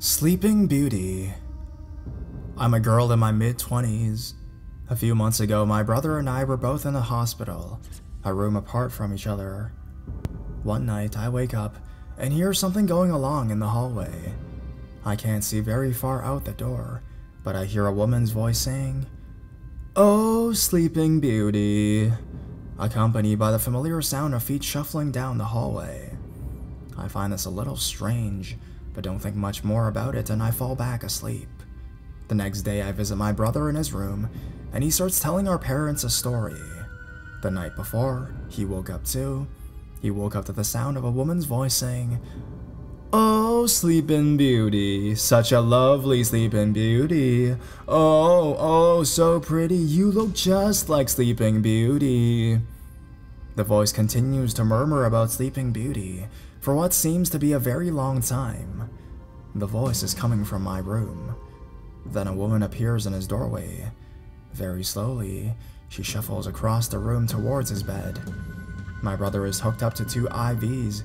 Sleeping Beauty. I'm a girl in my mid-20s. A few months ago, my brother and I were both in the hospital, a room apart from each other. One night, I wake up and hear something going along in the hallway. I can't see very far out the door, but I hear a woman's voice saying, "Oh, Sleeping Beauty," accompanied by the familiar sound of feet shuffling down the hallway. I find this a little strange, but don't think much more about it, and I fall back asleep. The next day, I visit my brother in his room, and he starts telling our parents a story. The night before, he woke up too. He woke up to the sound of a woman's voice saying, "Oh, Sleeping Beauty, such a lovely Sleeping Beauty. Oh, so pretty, you look just like Sleeping Beauty." The voice continues to murmur about Sleeping Beauty for what seems to be a very long time. The voice is coming from my room. Then a woman appears in his doorway. Very slowly, she shuffles across the room towards his bed. My brother is hooked up to 2 IVs,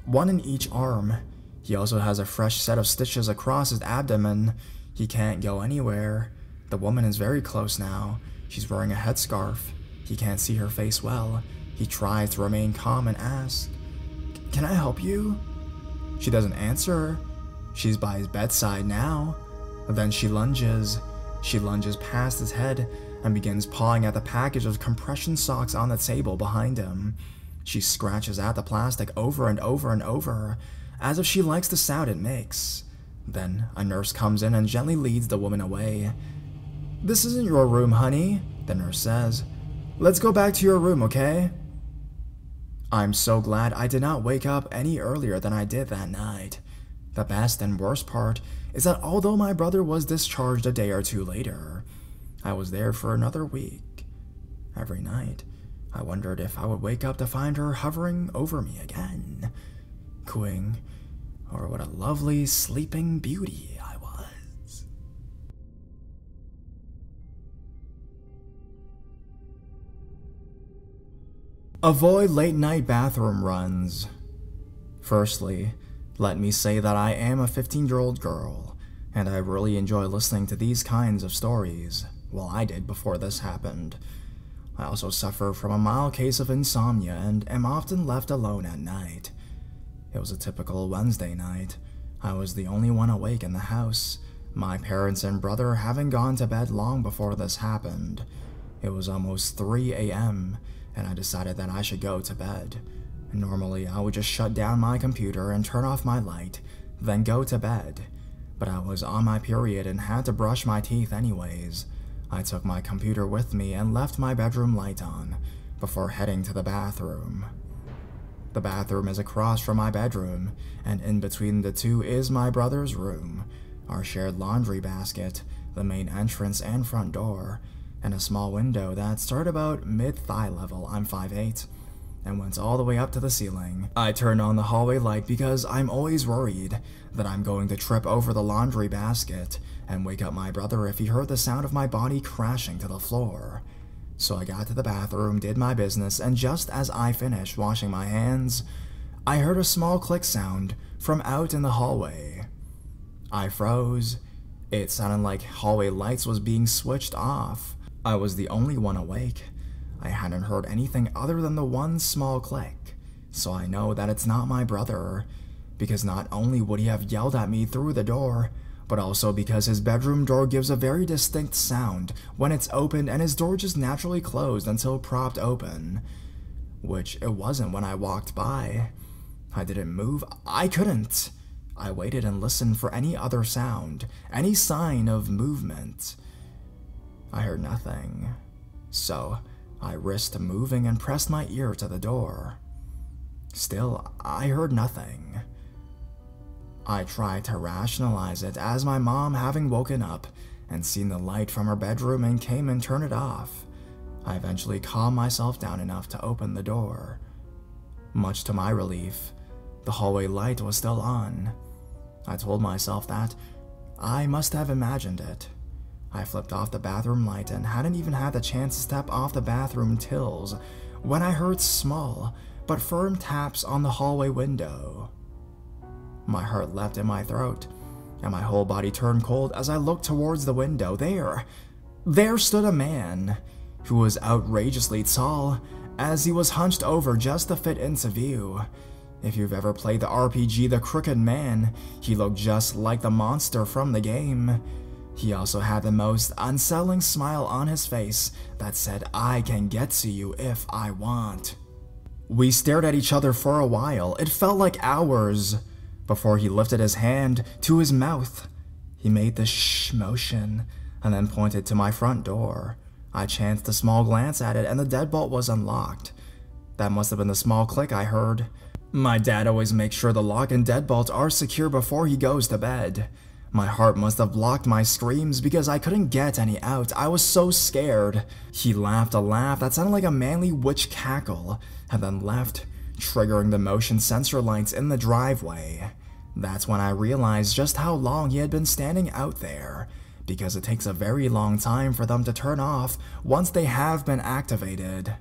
one in each arm. He also has a fresh set of stitches across his abdomen. He can't go anywhere. The woman is very close now. She's wearing a headscarf. He can't see her face well. He tries to remain calm and asks, "Can I help you?" She doesn't answer. She's by his bedside now. Then she lunges past his head and begins pawing at the package of compression socks on the table behind him. She scratches at the plastic over and over and over, as if she likes the sound it makes. Then a nurse comes in and gently leads the woman away. "This isn't your room, honey," the nurse says. "Let's go back to your room, okay?" I'm so glad I did not wake up any earlier than I did that night. The best and worst part is that although my brother was discharged a day or 2 later, I was there for another week. Every night, I wondered if I would wake up to find her hovering over me again, cooing, or what a lovely Sleeping Beauty I was. Avoid late-night bathroom runs. Firstly, let me say that I am a 15-year-old girl, and I really enjoy listening to these kinds of stories. Well, I did before this happened. I also suffer from a mild case of insomnia and am often left alone at night. It was a typical Wednesday night. I was the only one awake in the house, my parents and brother having gone to bed long before this happened. It was almost 3 a.m., and I decided that I should go to bed. Normally, I would just shut down my computer and turn off my light, then go to bed. But I was on my period and had to brush my teeth anyways. I took my computer with me and left my bedroom light on, before heading to the bathroom. The bathroom is across from my bedroom, and in between the two is my brother's room, our shared laundry basket, the main entrance and front door, and a small window that started about mid-thigh level. I'm 5'8", and went all the way up to the ceiling. I turned on the hallway light because I'm always worried that I'm going to trip over the laundry basket and wake up my brother if he heard the sound of my body crashing to the floor. So I got to the bathroom, did my business, and just as I finished washing my hands, I heard a small click sound from out in the hallway. I froze. It sounded like hallway lights was being switched off. I was the only one awake. I hadn't heard anything other than the one small click, so I know that it's not my brother, because not only would he have yelled at me through the door, but also because his bedroom door gives a very distinct sound when it's opened and his door just naturally closed until propped open, which it wasn't when I walked by. I didn't move. I couldn't. I waited and listened for any other sound, any sign of movement. I heard nothing, so I risked moving and pressed my ear to the door. Still, I heard nothing. I tried to rationalize it as my mom having woken up and seen the light from her bedroom and came and turned it off. I eventually calmed myself down enough to open the door. Much to my relief, the hallway light was still on. I told myself that I must have imagined it. I flipped off the bathroom light and hadn't even had the chance to step off the bathroom tills when I heard small but firm taps on the hallway window. My heart leapt in my throat. and my whole body turned cold as I looked towards the window. There stood a man who was outrageously tall, as he was hunched over just to fit into view. If you've ever played the RPG The Crooked Man, he looked just like the monster from the game. He also had the most unsettling smile on his face that said, "I can get to you if I want." We stared at each other for a while. It felt like hours before he lifted his hand to his mouth. He made the shh motion and then pointed to my front door. I chanced a small glance at it and the deadbolt was unlocked. That must have been the small click I heard. My dad always makes sure the lock and deadbolt are secure before he goes to bed. My heart must have blocked my screams because I couldn't get any out. I was so scared. He laughed a laugh that sounded like a manly witch cackle and then left, triggering the motion sensor lights in the driveway. That's when I realized just how long he had been standing out there, because it takes a very long time for them to turn off once they have been activated.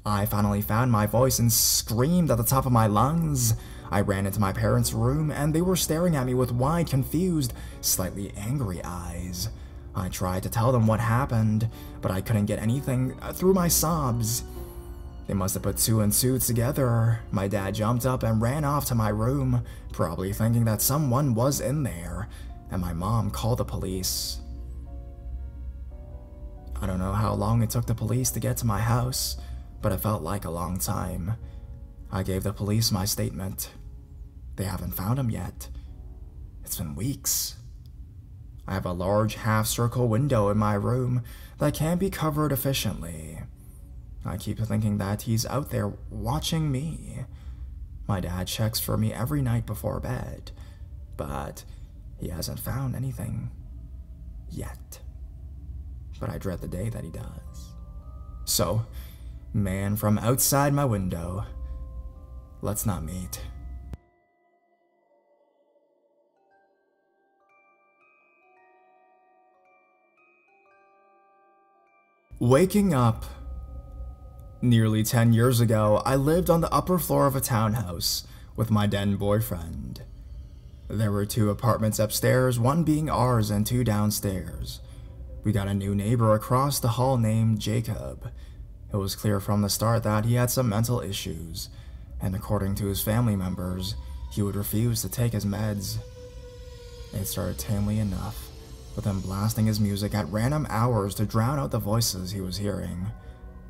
I finally found my voice and screamed at the top of my lungs. I ran into my parents' room and they were staring at me with wide, confused, slightly angry eyes. I tried to tell them what happened, but I couldn't get anything through my sobs. They must have put two and two together. My dad jumped up and ran off to my room, probably thinking that someone was in there, and my mom called the police. I don't know how long it took the police to get to my house, but it felt like a long time. I gave the police my statement. They haven't found him yet. It's been weeks. I have a large half-circle window in my room that can't be covered efficiently. I keep thinking that he's out there watching me. My dad checks for me every night before bed, but he hasn't found anything yet. But I dread the day that he does. So, man from outside my window, let's not meet. Waking up. Nearly 10 years ago, I lived on the upper floor of a townhouse with my then boyfriend. There were 2 apartments upstairs, one being ours and 2 downstairs. We got a new neighbor across the hall named Jacob. It was clear from the start that he had some mental issues, and according to his family members, he would refuse to take his meds. It started tamely enough, with him blasting his music at random hours to drown out the voices he was hearing.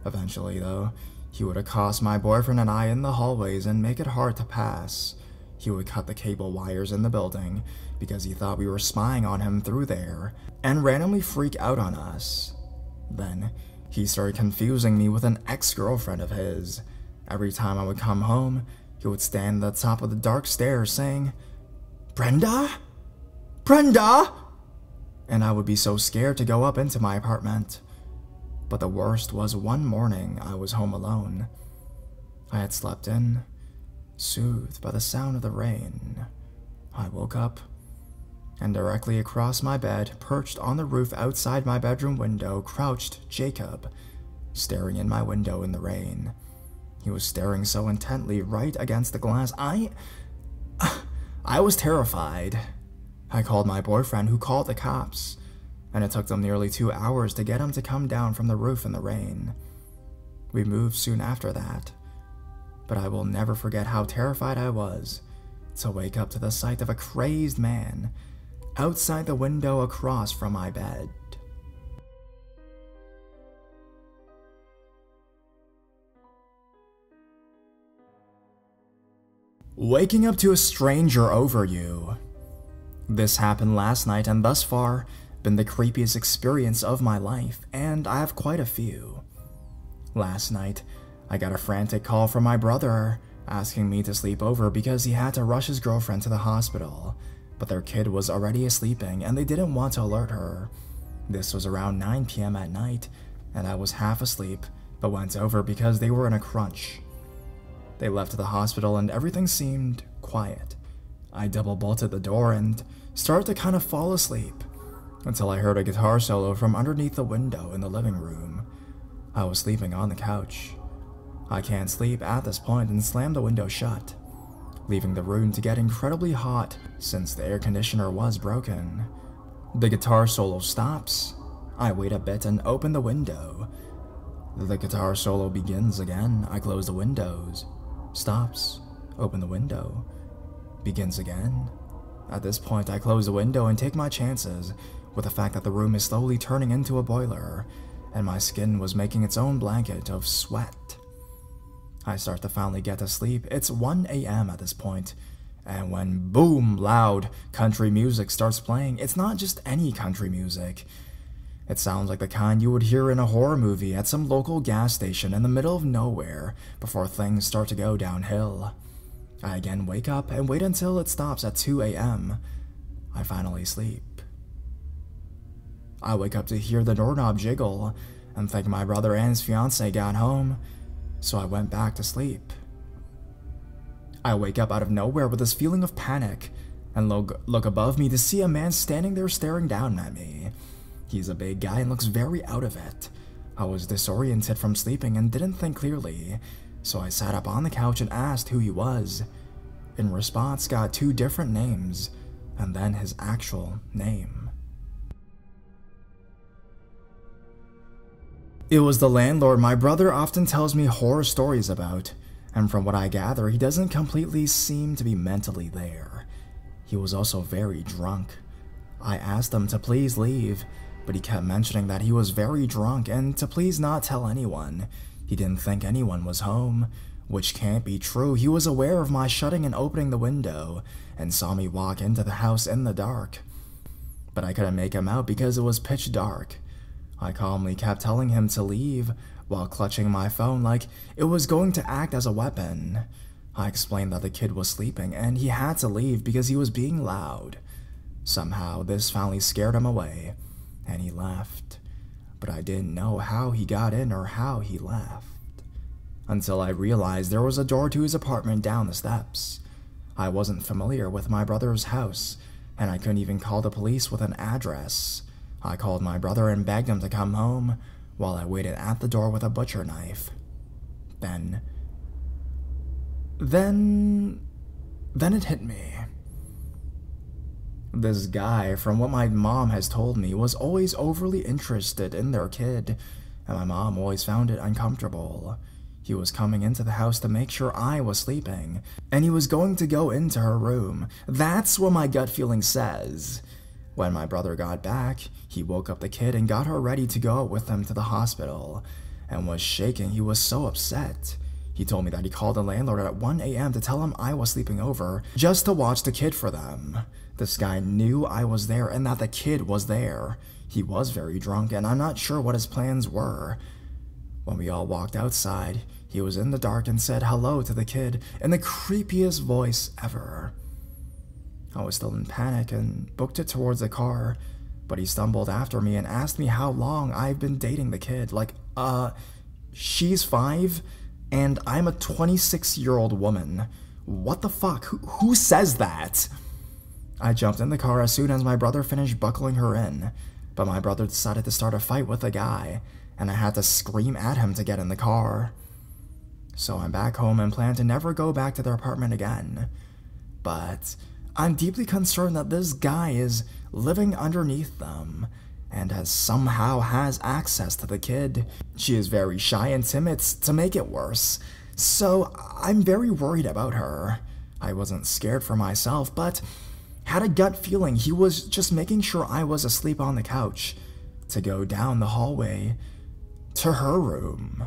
Eventually, though, he would accost my boyfriend and I in the hallways and make it hard to pass. He would cut the cable wires in the building because he thought we were spying on him through there, and randomly freak out on us. Then, he started confusing me with an ex-girlfriend of his. Every time I would come home, he would stand at the top of the dark stairs saying, "Brenda? Brenda?" And I would be so scared to go up into my apartment. But the worst was one morning I was home alone. I had slept in, soothed by the sound of the rain. I woke up, and directly across my bed, perched on the roof outside my bedroom window, crouched Jacob, staring in my window in the rain. He was staring so intently right against the glass. I was terrified. I called my boyfriend, who called the cops, and it took them nearly 2 hours to get him to come down from the roof in the rain. We moved soon after that, but I will never forget how terrified I was to wake up to the sight of a crazed man outside the window across from my bed. Waking up to a stranger over you. This happened last night and thus far been the creepiest experience of my life, and I have quite a few. Last night, I got a frantic call from my brother asking me to sleep over because he had to rush his girlfriend to the hospital, but their kid was already sleeping and they didn't want to alert her. This was around 9 p.m. at night, and I was half asleep, but went over because they were in a crunch. They left the hospital and everything seemed quiet. I double bolted the door and started to kind of fall asleep, until I heard a guitar solo from underneath the window in the living room. I was sleeping on the couch. I can't sleep at this point and slammed the window shut. leaving the room to get incredibly hot since the air conditioner was broken. The guitar solo stops. I wait a bit and open the window. The guitar solo begins again. I close the windows. Stops. Open the window. Begins again. At this point, I close the window and take my chances with the fact that the room is slowly turning into a boiler, and my skin was making its own blanket of sweat. I start to finally get to sleep. It's 1 a.m. at this point, and when boom, loud country music starts playing, it's not just any country music. It sounds like the kind you would hear in a horror movie at some local gas station in the middle of nowhere before things start to go downhill. I again wake up and wait until it stops at 2 a.m. I finally sleep. I wake up to hear the doorknob jiggle and think my brother and his fiancée got home, so I went back to sleep. I wake up out of nowhere with this feeling of panic and look above me to see a man standing there staring down at me. He's a big guy and looks very out of it. I was disoriented from sleeping and didn't think clearly, so I sat up on the couch and asked who he was. In response, got 2 different names, and then his actual name. It was the landlord my brother often tells me horror stories about, and from what I gather, he doesn't completely seem to be mentally there. He was also very drunk. I asked him to please leave, but he kept mentioning that he was very drunk and to please not tell anyone. He didn't think anyone was home, which can't be true. He was aware of my shutting and opening the window and saw me walk into the house in the dark. But I couldn't make him out because it was pitch dark. I calmly kept telling him to leave while clutching my phone like it was going to act as a weapon. I explained that the kid was sleeping and he had to leave because he was being loud. Somehow this finally scared him away, and he left, but I didn't know how he got in or how he left, until I realized there was a door to his apartment down the steps. I wasn't familiar with my brother's house, and I couldn't even call the police with an address. I called my brother and begged him to come home, while I waited at the door with a butcher knife. Then it hit me. This guy, from what my mom has told me, was always overly interested in their kid, and my mom always found it uncomfortable. He was coming into the house to make sure I was sleeping, and he was going to go into her room. That's what my gut feeling says. When my brother got back, he woke up the kid and got her ready to go with him to the hospital, and was shaking. He was so upset. He told me that he called the landlord at 1 a.m. to tell him I was sleeping over, just to watch the kid for them. This guy knew I was there and that the kid was there. He was very drunk, and I'm not sure what his plans were. When we all walked outside, he was in the dark and said hello to the kid in the creepiest voice ever. I was still in panic and booked it towards the car, but he stumbled after me and asked me how long I've been dating the kid. Like, she's 5, and I'm a 26-year-old woman. What the fuck? Who says that? I jumped in the car as soon as my brother finished buckling her in, but my brother decided to start a fight with the guy, and I had to scream at him to get in the car. So I'm back home and plan to never go back to their apartment again. But I'm deeply concerned that this guy is living underneath them, and somehow has access to the kid. She is very shy and timid to make it worse, so I'm very worried about her. I wasn't scared for myself, but had a gut feeling he was just making sure I was asleep on the couch to go down the hallway to her room.